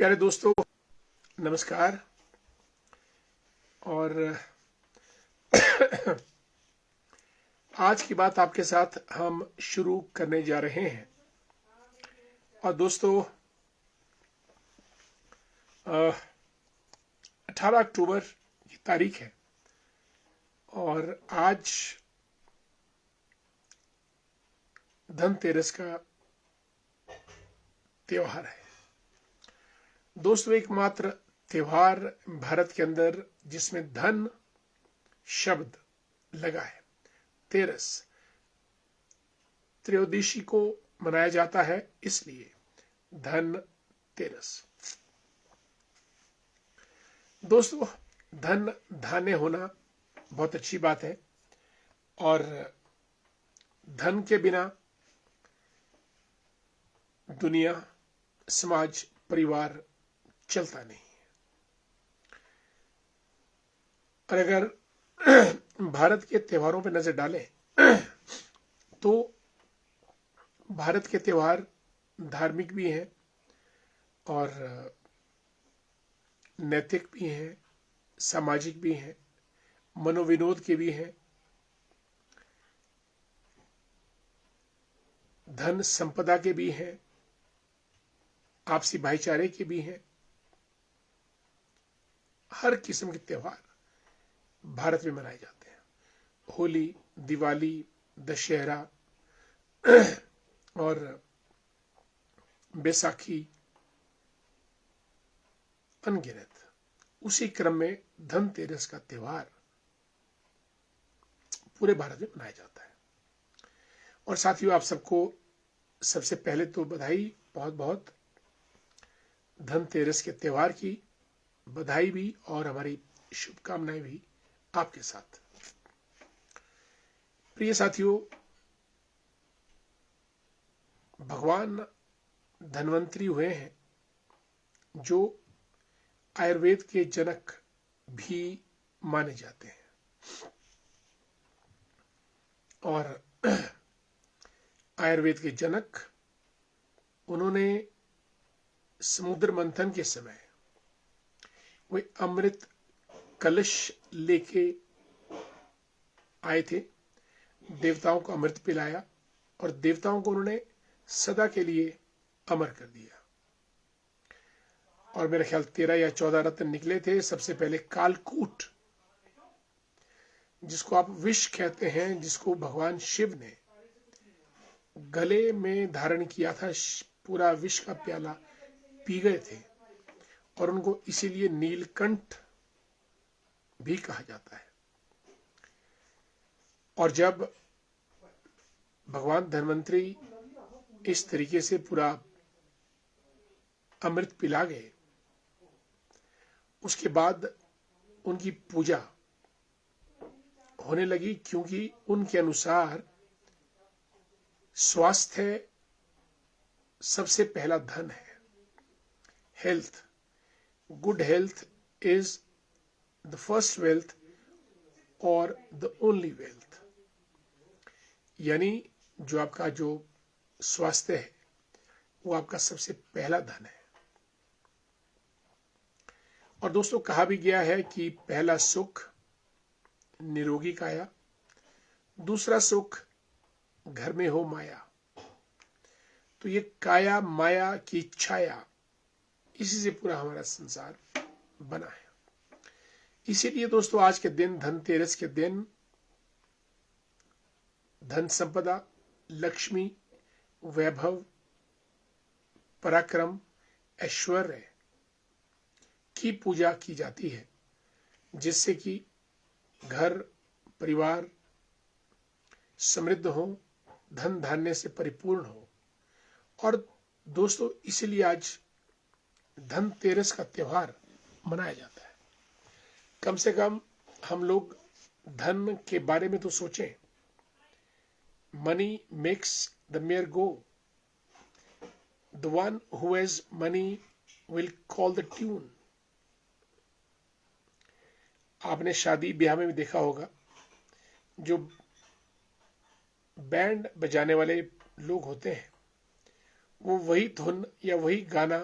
प्यारे दोस्तों, नमस्कार। और आज की बात आपके साथ हम शुरू करने जा रहे हैं। और दोस्तों, 18 अक्टूबर की तारीख है और आज धनतेरस का त्योहार है। दोस्तों, एकमात्र त्योहार भारत के अंदर जिसमें धन शब्द लगा है। तेरस त्रयोदशी को मनाया जाता है, इसलिए धन तेरस। दोस्तों, धन धान्य होना बहुत अच्छी बात है और धन के बिना दुनिया, समाज, परिवार चलता नहीं है। और अगर भारत के त्योहारों पर नजर डालें तो भारत के त्योहार धार्मिक भी हैं और नैतिक भी हैं, सामाजिक भी हैं, मनोविनोद के भी हैं, धन संपदा के भी हैं, आपसी भाईचारे के भी हैं। हर किस्म के त्योहार भारत में मनाए जाते हैं। होली, दिवाली, दशहरा और बैसाखी अनगिनत। उसी क्रम में धनतेरस का त्योहार पूरे भारत में मनाया जाता है। और साथियों, आप सबको सबसे पहले तो बधाई, बहुत बहुत धनतेरस के त्योहार की बधाई भी और हमारी शुभकामनाएं भी आपके साथ। प्रिय साथियों, भगवान धन्वंतरी हुए हैं जो आयुर्वेद के जनक भी माने जाते हैं। और आयुर्वेद के जनक, उन्होंने समुद्र मंथन के समय वे अमृत कलश लेके आए थे, देवताओं को अमृत पिलाया और देवताओं को उन्होंने सदा के लिए अमर कर दिया। और मेरे ख्याल 13 या 14 रत्न निकले थे। सबसे पहले कालकूट, जिसको आप विष कहते हैं, जिसको भगवान शिव ने गले में धारण किया था, पूरा विष का प्याला पी गए थे और उनको इसीलिए नीलकंठ भी कहा जाता है। और जब भगवान धन्वंतरी इस तरीके से पूरा अमृत पिला गए, उसके बाद उनकी पूजा होने लगी, क्योंकि उनके अनुसार स्वास्थ्य सबसे पहला धन है। Health, good health is the first wealth और द ओनली वेल्थ। यानी जो आपका जो स्वास्थ्य है वो आपका सबसे पहला धन है। और दोस्तों, कहा भी गया है कि पहला सुख निरोगी काया, दूसरा सुख घर में हो माया। तो ये काया माया की छाया, इसी से पूरा हमारा संसार बना है। इसीलिए दोस्तों, आज के दिन, धनतेरस के दिन, धन संपदा, लक्ष्मी, वैभव, पराक्रम, ऐश्वर्य की पूजा की जाती है, जिससे कि घर परिवार समृद्ध हो, धन धान्य से परिपूर्ण हो। और दोस्तों, इसलिए आज धनतेरस का त्योहार मनाया जाता है। कम से कम हम लोग धन के बारे में तो सोचें। Money makes the mayor go, the one who has money will call the tune. आपने शादी ब्याह में भी देखा होगा, जो बैंड बजाने वाले लोग होते हैं वो वही धुन या वही गाना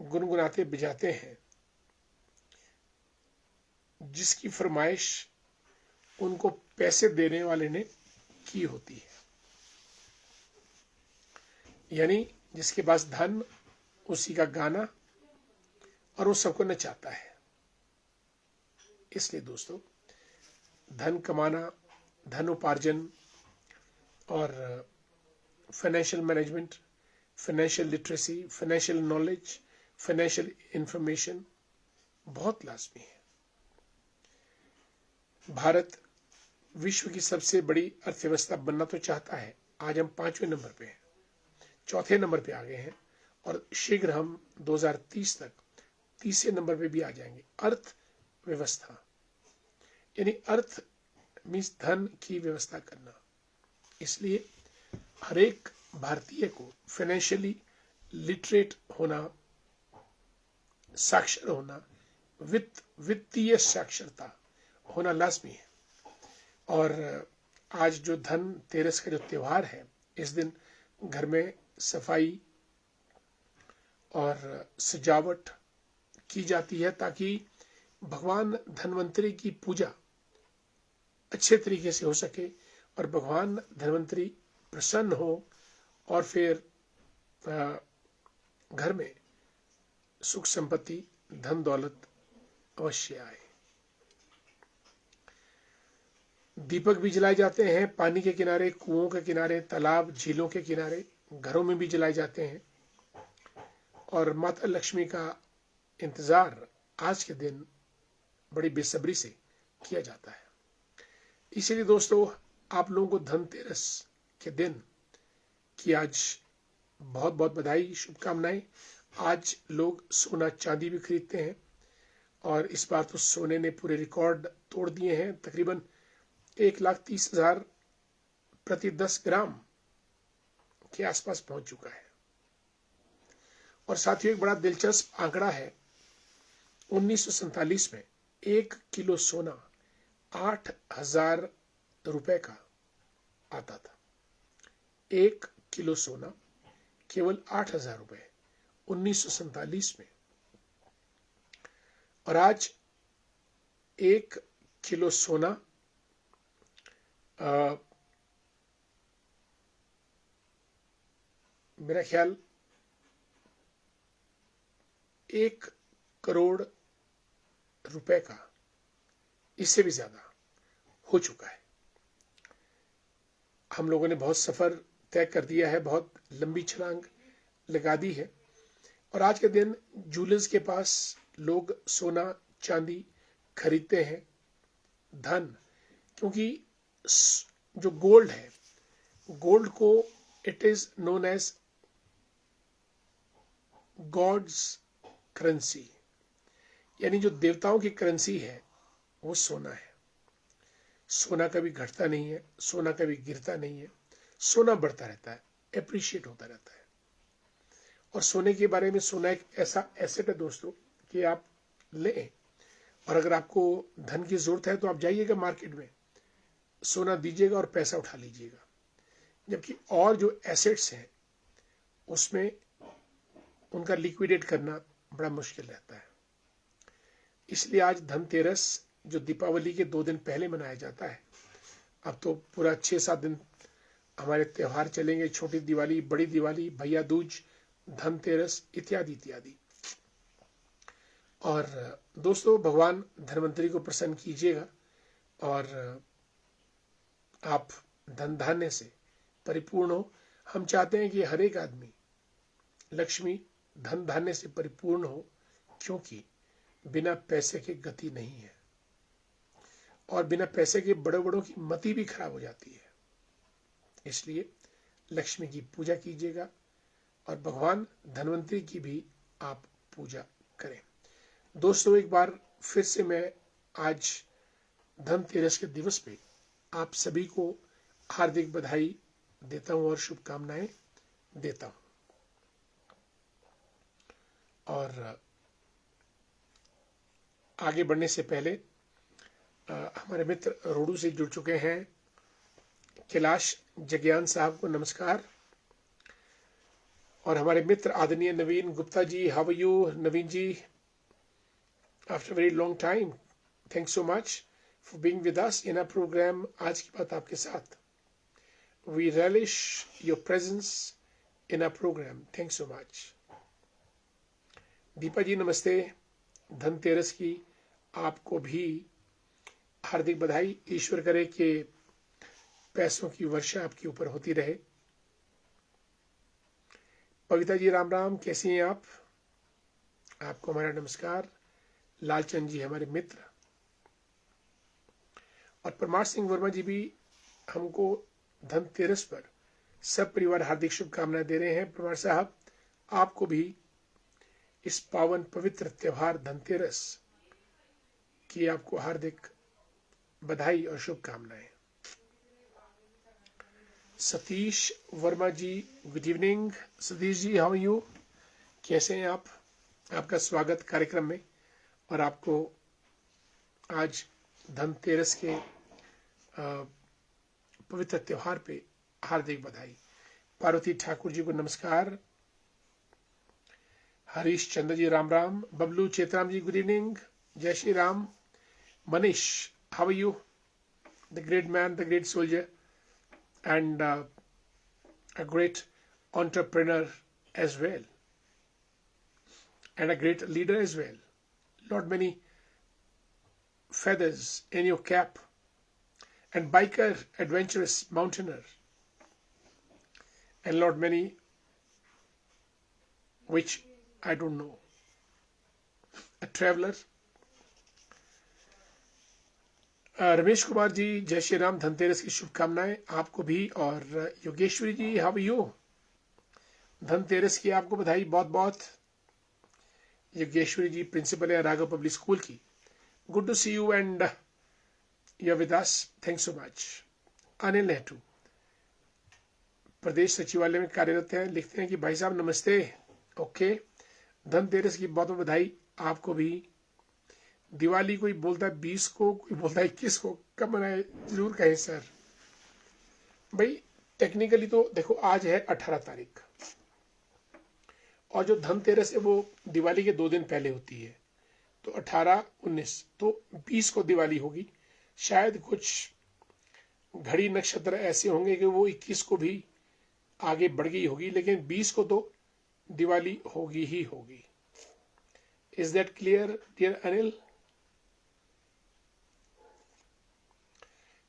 गुनगुनाते बजाते हैं, जिसकी फरमाइश उनको पैसे देने वाले ने की होती है। यानी जिसके पास धन, उसी का गाना, और वो सबको नचाता है। इसलिए दोस्तों, धन कमाना, धन उपार्जन और financial management, financial literacy, financial knowledge, financial information बहुत लाजमी है। भारत विश्व की सबसे बड़ी अर्थव्यवस्था बनना तो चाहता है। आज हम 5वें नंबर पे हैं, 4थे नंबर पे आ गए हैं, और शीघ्र हम 2030 तक 30वें नंबर पे भी आ जाएंगे। अर्थव्यवस्था यानी अर्थ मीन्स धन की व्यवस्था करना। इसलिए हर एक भारतीय को फाइनेंशियली लिटरेट होना, साक्षर होना, वित्तीय साक्षरता होना लाजमी है। और आज जो धनतेरस का जो त्योहार है, इस दिन घर में सफाई और सजावट की जाती है ताकि भगवान धन्वंतरी की पूजा अच्छे तरीके से हो सके और भगवान धन्वंतरी प्रसन्न हो, और फिर घर में सुख संपत्ति, धन दौलत अवश्य आए। दीपक भी जलाए जाते हैं पानी के किनारे, कुओं के किनारे, तालाब, झीलों के किनारे, घरों में भी जलाए जाते हैं। और माता लक्ष्मी का इंतजार आज के दिन बड़ी बेसब्री से किया जाता है। इसीलिए दोस्तों, आप लोगों को धनतेरस के दिन की आज बहुत बहुत बधाई, शुभकामनाएं। आज लोग सोना चांदी भी खरीदते हैं, और इस बार तो सोने ने पूरे रिकॉर्ड तोड़ दिए हैं। तकरीबन 1,30,000 प्रति 10 ग्राम के आसपास पहुंच चुका है। और साथियों, एक बड़ा दिलचस्प आंकड़ा है, 1947 में 1 किलो सोना 8,000 रुपए का आता था। 1 किलो सोना केवल 8,000 रुपए 1947 में। और आज 1 किलो सोना मेरा ख्याल 1 करोड़ रुपए का, इससे भी ज्यादा हो चुका है। हम लोगों ने बहुत सफर तय कर दिया है, बहुत लंबी छलांग लगा दी है। और आज के दिन जूलर्स के पास लोग सोना चांदी खरीदते हैं। धन, क्योंकि जो गोल्ड है, गोल्ड को it is known as God's currency, यानी जो देवताओं की करेंसी है वो सोना है। सोना कभी घटता नहीं है, सोना कभी गिरता नहीं है, सोना बढ़ता रहता है, एप्रिशिएट होता रहता है। और सोने के बारे में, सोना एक ऐसा एसेट है दोस्तों कि आप लें, और अगर आपको धन की जरूरत है तो आप जाइएगा मार्केट में, सोना दीजिएगा और पैसा उठा लीजिएगा। जबकि और जो एसेट्स हैं उसमें उनका लिक्विडेट करना बड़ा मुश्किल रहता है। इसलिए आज धनतेरस, जो दीपावली के 2 दिन पहले मनाया जाता है, अब तो पूरा 6-7 दिन हमारे त्योहार चलेंगे। छोटी दिवाली, बड़ी दिवाली, भैया दूज, धनतेरस इत्यादि इत्यादि। और दोस्तों, भगवान धन्वंतरी को प्रसन्न कीजिएगा और आप धन धान्य से परिपूर्ण हो। हम चाहते हैं कि हर एक आदमी लक्ष्मी धन धान्य से परिपूर्ण हो, क्योंकि बिना पैसे के गति नहीं है, और बिना पैसे के बड़े बड़ों की मति भी खराब हो जाती है। इसलिए लक्ष्मी की पूजा कीजिएगा और भगवान धन्वंतरी की भी आप पूजा करें। दोस्तों, एक बार फिर से मैं आज धनतेरस के दिवस पे आप सभी को हार्दिक बधाई देता हूं और शुभकामनाएं देता हूं। और आगे बढ़ने से पहले हमारे मित्र रोडू से जुड़ चुके हैं, कैलाश जगयान साहब को नमस्कार। और हमारे मित्र आदरणीय Naveen Gupta ji, how are you Naveen ji, after very long time, thanks so much for being with us in a program आज की बात आपके साथ। We relish your presence in a program, thanks so much. Deepa ji नमस्ते, धनतेरस की आपको भी हार्दिक बधाई। ईश्वर करे कि पैसों की वर्षा आपके ऊपर होती रहे। पविता जी राम राम, कैसी हैं आप? आपको हमारा नमस्कार। लालचंद जी हमारे मित्र, और परमार सिंह वर्मा जी भी हमको धनतेरस पर सब परिवार हार्दिक शुभकामनाएं दे रहे हैं। परमार साहब, आपको भी इस पावन पवित्र त्योहार धनतेरस की आपको हार्दिक बधाई और शुभकामनाएं। Satish Verma ji, good evening. Satish ji, how are you, कैसे हैं आप? आपका स्वागत कार्यक्रम में, और आपको आज धनतेरस के पवित्र त्योहार पे हार्दिक बधाई। पार्वती ठाकुर जी को नमस्कार। हरीश चंद्र जी राम राम। बबलू चेतराम जी गुड इवनिंग, जय Shri Ram. Manish, how are you, the great man, the great soldier, and a great entrepreneur as well, and a great leader as well. Not many feathers in your cap, and biker, adventurous mountaineer, and not many which I don't know, a traveler. Ramesh Kumar ji, जय श्री राम, धनतेरस की शुभकामनाएं आपको भी। और Yogeshwari ji, how are you, Dhanteras की आपको बधाई बहुत बहुत। योगेश्वरी जी प्रिंसिपल है राघव पब्लिक स्कूल की। Good to see you and you are with us, thanks so much. Anil Nehru प्रदेश सचिवालय में कार्यरत हैं, लिखते हैं कि भाई साहब नमस्ते। ओके, धनतेरस की बहुत बहुत बधाई आपको भी। दिवाली कोई बोलता है 20 को, कोई बोलता है 21 को, कब मनाए जरूर कहें सर। भाई टेक्निकली तो देखो आज है 18 तारीख, और जो धनतेरस है वो दिवाली के 2 दिन पहले होती है, तो 18, 19, तो 20 को दिवाली होगी। शायद कुछ घड़ी नक्षत्र ऐसे होंगे कि वो 21 को भी आगे बढ़ गई होगी, लेकिन 20 को तो दिवाली होगी ही होगी। Is that clear dear Anil?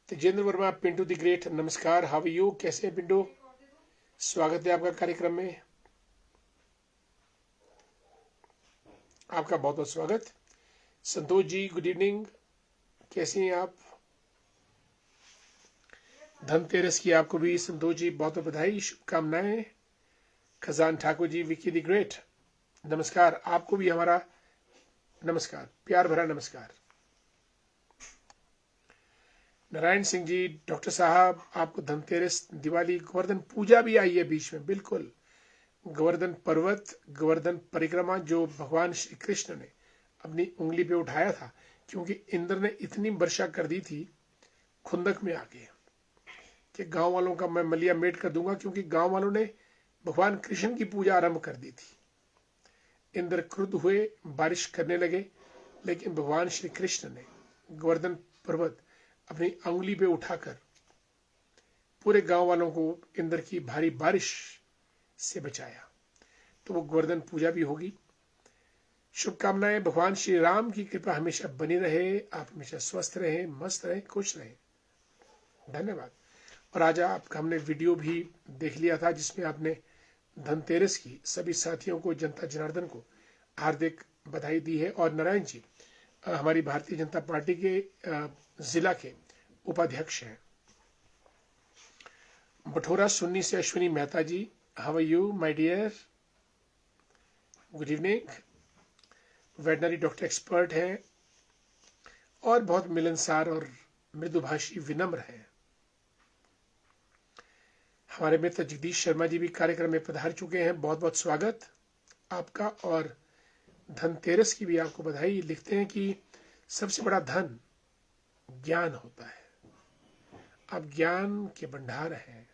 Tejendra Verma, Pintu the great, नमस्कार, हाउ आर यू, कैसे हैं पिंटू? स्वागत है आपका कार्यक्रम में, आपका बहुत बहुत स्वागत। संतोष जी गुड इवनिंग, कैसे हैं आप? धनतेरस की आपको भी संतोष जी बहुत बहुत बधाई, शुभकामनाएं। खजान ठाकुर जी, विकी द ग्रेट, नमस्कार, आपको भी हमारा नमस्कार, प्यार भरा नमस्कार। नारायण सिंह जी, डॉक्टर साहब आपको धनतेरस, दिवाली, गोवर्धन पूजा भी आई है बीच में, बिल्कुल। गोवर्धन पर्वत, गोवर्धन परिक्रमा जो भगवान श्री कृष्ण ने अपनी उंगली पे उठाया था, क्योंकि इंद्र ने इतनी वर्षा कर दी थी खुंदक में आके कि गांव वालों का मैं मलिया मेट कर दूंगा, क्योंकि गांव वालों ने भगवान कृष्ण की पूजा आरंभ कर दी थी। इंद्र क्रुद्ध हुए, बारिश करने लगे, लेकिन भगवान श्री कृष्ण ने गोवर्धन पर्वत अपनी उंगली पे उठाकर पूरे गांव वालों को इंद्र की भारी बारिश से बचाया। तो वो गोवर्धन पूजा भी होगी। शुभकामनाएं, भगवान श्री राम की कृपा हमेशा बनी रहे, आप हमेशा स्वस्थ रहे, मस्त रहे, खुश रहे, धन्यवाद। और आज आपका हमने वीडियो भी देख लिया था जिसमें आपने धनतेरस की सभी साथियों को, जनता जनार्दन को हार्दिक बधाई दी है। और नारायण जी हमारी भारतीय जनता पार्टी के जिला के उपाध्यक्ष हैं। बठोरा सुन्नी से Ashwini Mehta ji, how are you my dear, good evening. Veterinary doctor expert हैं और बहुत मिलनसार और मृदुभाषी विनम्र हैं। हमारे मित्र जगदीश शर्मा जी भी कार्यक्रम में पधार चुके हैं, बहुत बहुत स्वागत आपका। और धनतेरस की भी आपको बधाई। लिखते हैं कि सबसे बड़ा धन ज्ञान होता है, आप ज्ञान के भंडार हैं।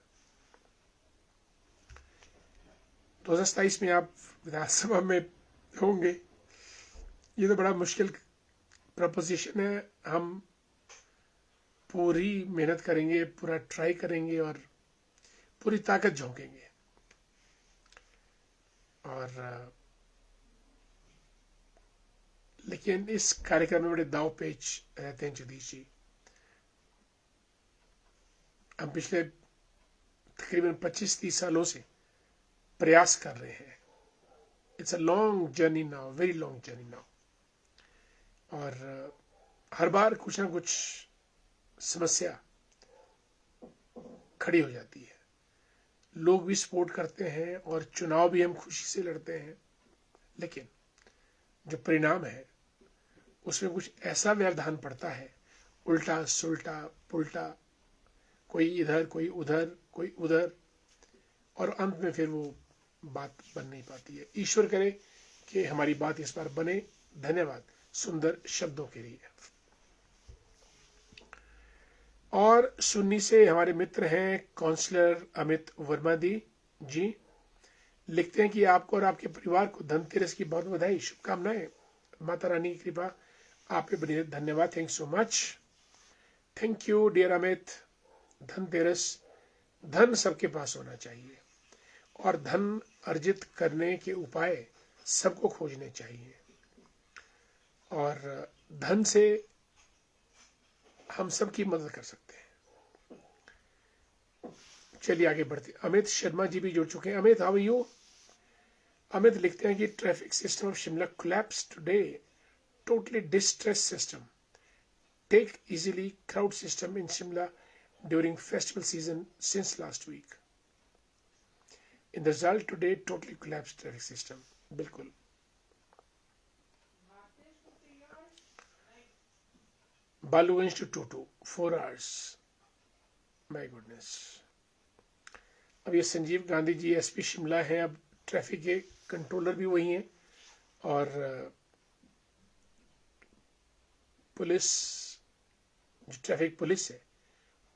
2027 में आप विधानसभा में होंगे, ये तो बड़ा मुश्किल प्रपोजिशन है। हम पूरी मेहनत करेंगे, पूरा ट्राई करेंगे और पूरी ताकत झोंकेंगे। और लेकिन इस कार्यक्रम में बड़े दाव पेच रहते हैं जगदीश जी। हम पिछले तकरीबन 25-30 सालों से प्रयास कर रहे हैं। It's a long journey now, very long journey now. और हर बार कुछ ना कुछ समस्या खड़ी हो जाती है। लोग भी सपोर्ट करते हैं और चुनाव भी हम खुशी से लड़ते हैं, लेकिन जो परिणाम है उसमें कुछ ऐसा व्यवधान पड़ता है, उल्टा सुल्टा पुल्टा, कोई इधर कोई उधर कोई उधर, और अंत में फिर वो बात बन नहीं पाती है। ईश्वर करे कि हमारी बात इस बार बने। धन्यवाद सुंदर शब्दों के लिए। और सुन्नी से हमारे मित्र हैं काउंसलर अमित वर्मा जी लिखते हैं कि आपको और आपके परिवार को धनतेरस की बहुत बधाई, शुभकामनाएं, माता रानी की कृपा आप पे बनी रहे। धन्यवाद, thank so much, thank you dear Amit. Dhanteras, धन सबके पास होना चाहिए और धन अर्जित करने के उपाय सबको खोजने चाहिए, और धन से हम सबकी मदद कर सकते हैं। चलिए आगे बढ़ते। अमित शर्मा जी भी जुड़ चुके हैं। Amit, how are you? Amit लिखते हैं कि traffic system of Shimla collapse today, totally distress system, take easily crowd system in Shimla during festival season since last week. In the result today, totally collapsed traffic system. बिल्कुल। Baluganj to Tutu 4 hours. My goodness. अब ये Sanjeev Gandhi ji SP Shimla हैं, अब traffic के controller भी वही हैं, और पुलिस, जो ट्रैफिक पुलिस है,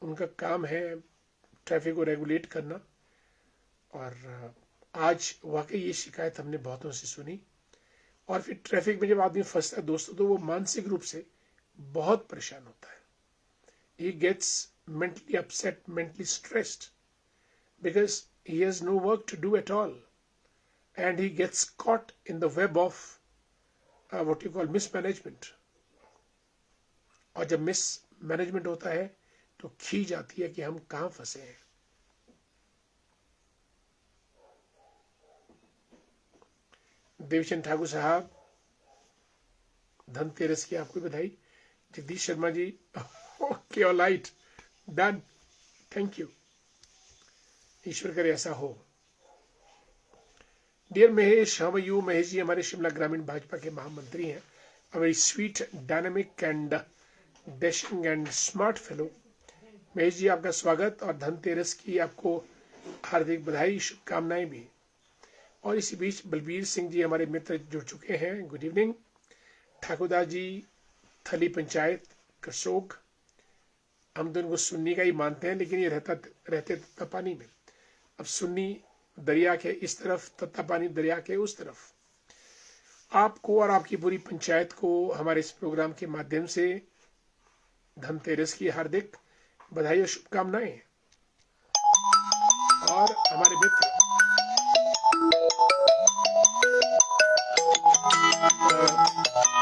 उनका काम है ट्रैफिक को रेगुलेट करना। और आज वाकई ये शिकायत हमने बहुतों से सुनी। और फिर ट्रैफिक में जब आदमी फंसता है दोस्तों, तो वो मानसिक रूप से बहुत परेशान होता है। he gets mentally upset, mentally stressed, because he has no work to do at all, and he gets caught in the web of what you call mismanagement. और जब मिसमैनेजमेंट होता है तो खींच आती है कि हम कहां फंसे हैं। देवचंद ठाकुर साहब, धनतेरस की आपको बधाई। Jagdish Sharma ji, okay, alright, done, thank you, ईश्वर करे ऐसा हो। Dear Mahesh, how are you? Mahesh ji हमारे शिमला ग्रामीण भाजपा के महामंत्री हैं, a very sweet, dynamic and dashing and smart fellow. Mahesh ji आपका स्वागत, और धनतेरस की आपको हार्दिक बधाई, शुभकामनाएं भी। और इसी बीच बलबीर सिंह जी हमारे मित्र जुड़ चुके हैं, गुड इवनिंग। ठाकुरदास जी, थली पंचायत करसोग, हम तो इनको सुन्नी का ही मानते हैं, लेकिन ये रहते तत्तापानी में। अब सुन्नी दरिया के इस तरफ, तत्तापानी दरिया के उस तरफ। आपको और आपकी पूरी पंचायत को हमारे इस प्रोग्राम के माध्यम से धनतेरस की हार्दिक बधाई और शुभकामनाएं। और हमारे मित्र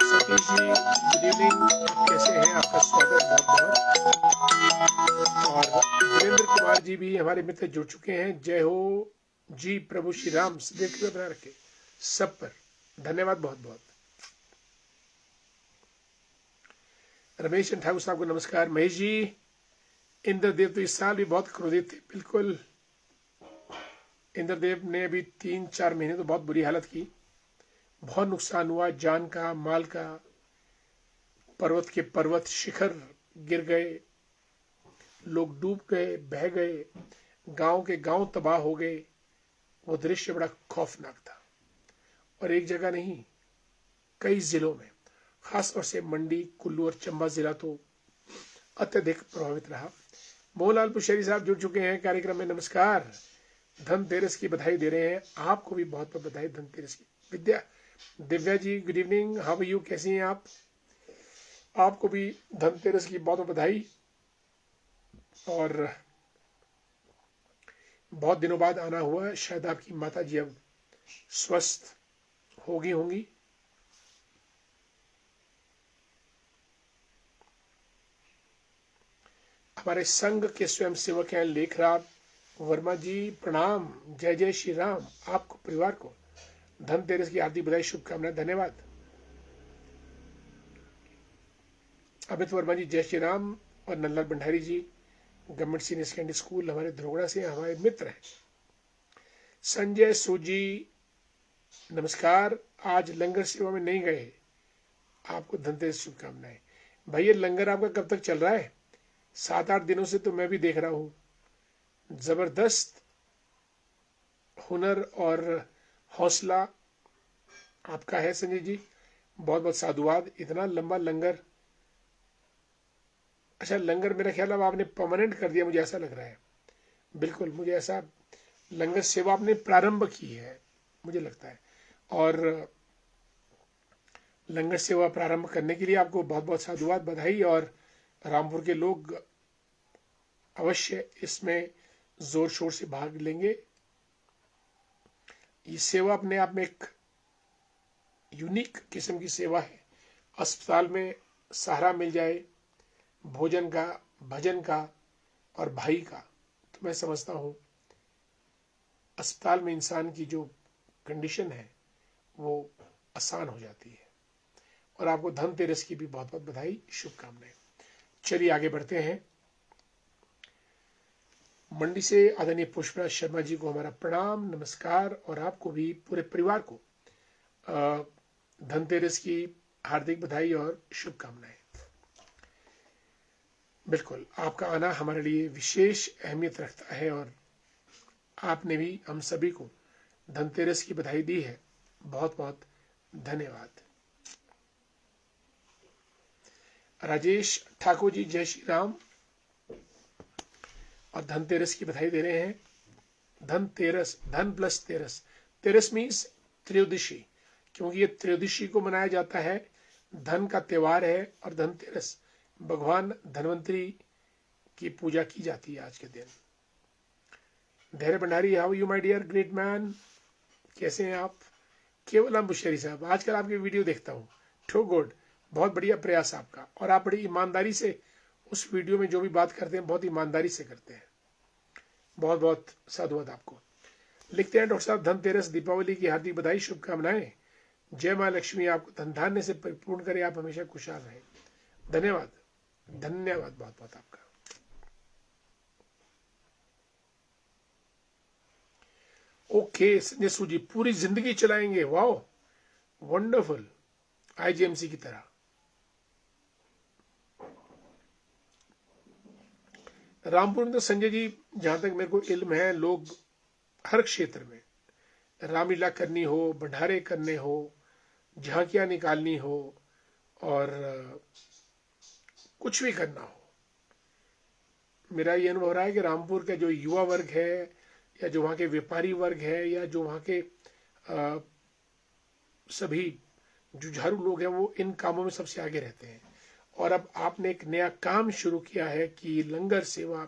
सतीश जी, गुड इवनिंग, कैसे हैं? आपका स्वागत बहुत बहुत। और वीरेंद्र कुमार जी भी हमारे मित्र जुड़ चुके हैं। जय हो जी, प्रभु श्री राम सदैव कृपा बना रखे सब पर, धन्यवाद बहुत बहुत। रमेश ठाकुर साहब को नमस्कार। महेश जी, इंद्रदेव तो इस साल भी बहुत क्रोधित थे, बिल्कुल। इंद्रदेव ने अभी 3-4 महीने तो बहुत बुरी हालत की, बहुत नुकसान हुआ, जान का, माल का। पर्वत के पर्वत शिखर गिर गए, लोग डूब गए, बह गए, गांव के गांव तबाह हो गए। वो दृश्य बड़ा खौफनाक था, और एक जगह नहीं, कई जिलों में, खासतौर से मंडी, कुल्लू और चंबा जिला तो अत्यधिक प्रभावित रहा। मोहनलाल पुशेरी साहब जुड़ चुके हैं कार्यक्रम में, नमस्कार। धनतेरस की बधाई दे रहे हैं। आपको भी बहुत बहुत बधाई धनतेरस की। Divya ji good evening, how are you, कैसी हैं आप? आपको भी धनतेरस की बहुत बहुत बधाई। और बहुत दिनों बाद आना हुआ, शायद आपकी माता जी अब स्वस्थ होंगी। हमारे संघ के स्वयं सेवक हैं लेखराज वर्मा जी, प्रणाम, जय जय श्री राम। आपको परिवार को धनतेरस की हार्दिक बधाई, शुभकामनाएं, धन्यवाद। अमित वर्मा जी जय श्री राम। और नल्लाल भंडारी जी गवर्नमेंट सीनियर सेकेंडरी स्कूल हमारे धरोगड़ा से हमारे मित्र हैं। संजय सूजी नमस्कार, आज लंगर सेवा में नहीं गए, आपको धनतेरस शुभकामनाएं। भैया लंगर आपका कब तक चल रहा है? 7-8 दिनों से तो मैं भी देख रहा हूं। जबरदस्त हुनर और हौसला आपका है संजय जी, बहुत बहुत साधुवाद। इतना लंबा लंगर, अच्छा लंगर मेरा ख्याल अब आपने परमानेंट कर दिया, मुझे ऐसा लग रहा है। बिल्कुल, मुझे ऐसा लंगर सेवा आपने प्रारंभ की है मुझे लगता है। और लंगर सेवा प्रारंभ करने के लिए आपको बहुत बहुत साधुवाद, बधाई। और रामपुर के लोग अवश्य इसमें जोर शोर से भाग लेंगे। ये सेवा अपने आप में एक यूनिक किस्म की सेवा है। अस्पताल में सहारा मिल जाए भोजन का, भजन का और भाई का, तो मैं समझता हूं अस्पताल में इंसान की जो कंडीशन है वो आसान हो जाती है। और आपको धनतेरस की भी बहुत बहुत बधाई, शुभकामनाएं। चलिए आगे बढ़ते हैं। मंडी से आदरणीय पुष्पराज शर्मा जी को हमारा प्रणाम, नमस्कार। और आपको भी पूरे परिवार को धनतेरस की हार्दिक बधाई और शुभकामनाएं। बिल्कुल, आपका आना हमारे लिए विशेष अहमियत रखता है और आपने भी हम सभी को धनतेरस की बधाई दी है, बहुत बहुत धन्यवाद। राजेश ठाकुर जी जय श्री राम और धनतेरस की बधाई दे रहे हैं। धनतेरस, धन प्लस तेरस, तेरस मीन्स त्रयोदशी, क्योंकि ये त्रयोदशी को मनाया जाता है, धन का त्योहार है। और धनतेरस भगवान धनवंतरी की पूजा की जाती है आज के दिन। Dhairya Bhandari, how you my dear great man, कैसे हैं आप? केवल अम्बुशेरी साहब, आजकल आपकी वीडियो देखता हूँ, ठो गुड, बहुत बढ़िया प्रयास आपका। और आप बड़ी ईमानदारी से उस वीडियो में जो भी बात करते हैं बहुत ईमानदारी से करते हैं, बहुत बहुत साधुवाद आपको। लिखते हैं डॉक्टर साहब, धनतेरस दीपावली की हार्दिक बधाई, शुभकामनाएं। जय माँ लक्ष्मी आपको धन धान्य से परिपूर्ण करे, आप हमेशा खुशहाल रहें। धन्यवाद, धन्यवाद बहुत बहुत आपका। ओके संजय सूजी, पूरी जिंदगी चलाएंगे, वाओ वंडरफुल, आईजीएमसी की तरह। रामपुर में तो संजय जी जहां तक मेरे को इल्म है, लोग हर क्षेत्र में रामलीला करनी हो, भंडारे करने हो, झांकियां निकालनी हो और कुछ भी करना हो, मेरा ये अनुभव रहा है कि रामपुर का जो युवा वर्ग है या जो वहाँ के व्यापारी वर्ग है या जो वहाँ के सभी जुझारू लोग हैं, वो इन कामों में सबसे आगे रहते हैं। और अब आपने एक नया काम शुरू किया है कि लंगर सेवा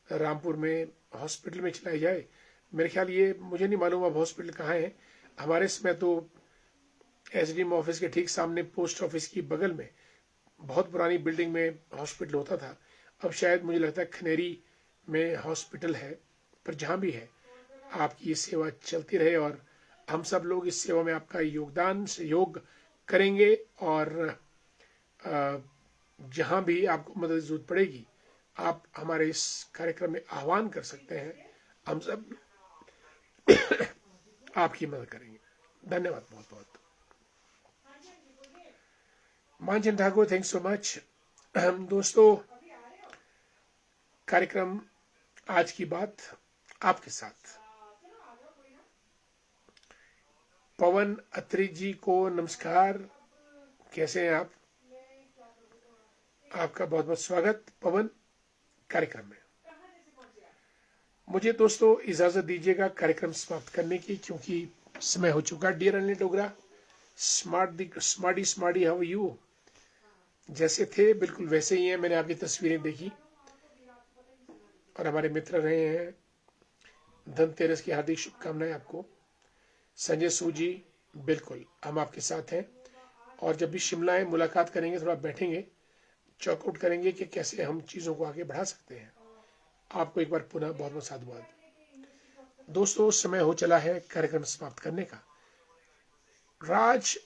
रामपुर में हॉस्पिटल में चलाई जाए। मेरे ख्याल ये मुझे नहीं मालूम अब हॉस्पिटल कहाँ है। हमारे समय तो एसडीएम ऑफिस के ठीक सामने पोस्ट ऑफिस की बगल में बहुत पुरानी बिल्डिंग में हॉस्पिटल होता था। अब शायद मुझे लगता है खनेरी में हॉस्पिटल है, पर जहाँ भी है आपकी ये सेवा चलती रहे और हम सब लोग इस सेवा में आपका योगदान सहयोग करेंगे। और जहाँ भी आपको मदद की जरूरत पड़ेगी आप हमारे इस कार्यक्रम में आह्वान कर सकते हैं, हम सब आपकी मदद करेंगे। धन्यवाद बहुत बहुत। Manchand Thakur, thank so much. दोस्तों, कार्यक्रम आज की बात आपके साथ पवन अत्री जी को नमस्कार, कैसे हैं आप? आपका बहुत बहुत स्वागत पवन कार्यक्रम में। मुझे दोस्तों इजाजत दीजिएगा कार्यक्रम समाप्त करने की, क्योंकि समय हो चुका। Dear Anil Dogra, smarty smarty, how you? जैसे थे बिल्कुल वैसे ही हैं। मैंने आपकी तस्वीरें देखी और हमारे मित्र रहे हैं। धनतेरस की हार्दिक शुभकामनाएं आपको। संजय सूजी, बिल्कुल हम आपके साथ हैं। और जब भी शिमला आए मुलाकात करेंगे, थोड़ा बैठेंगे, चॉकआउट करेंगे कि कैसे हम चीज़ों को आगे बढ़ा सकते हैं। आपको एक बार पुनः बहुत बहुत साधुवाद। दोस्तों समय हो चला है कार्यक्रम समाप्त करने का। राज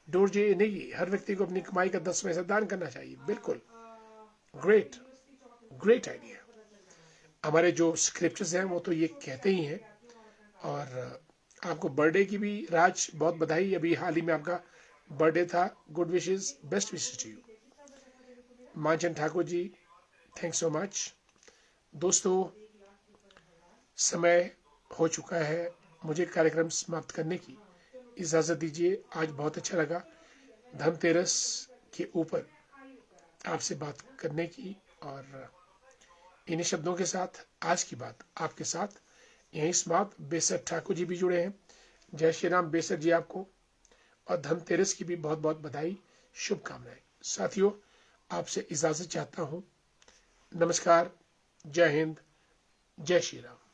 डोरजे नहीं, हर व्यक्ति को अपनी कमाई का 10वां दान करना चाहिए। बिल्कुल ग्रेट, ग्रेट आइडिया। हमारे जो स्क्रिप्चर्स हैं वो तो ये कहते ही हैं। और आपको बर्थडे की भी राज बहुत बधाई। अभी हाल ही में आपका बर्थडे था। Good wishes, best wishes to you. Manchand Thakur ji, thanks so much. दोस्तों समय हो चुका है मुझे कार्यक्रम समाप्त करने की इजाज़त दीजिए। आज बहुत अच्छा लगा धनतेरस के ऊपर आपसे बात करने की। और इन्हीं शब्दों के साथ आज की बात आपके साथ यहीं समाप्त। बेसर ठाकुर जी भी जुड़े हैं। जय श्री राम बेसर जी आपको, और धनतेरस की भी बहुत बहुत बधाई, शुभकामनाएं। साथियों आपसे इजाज़त चाहता हूँ। नमस्कार, जय हिंद, जय श्री राम।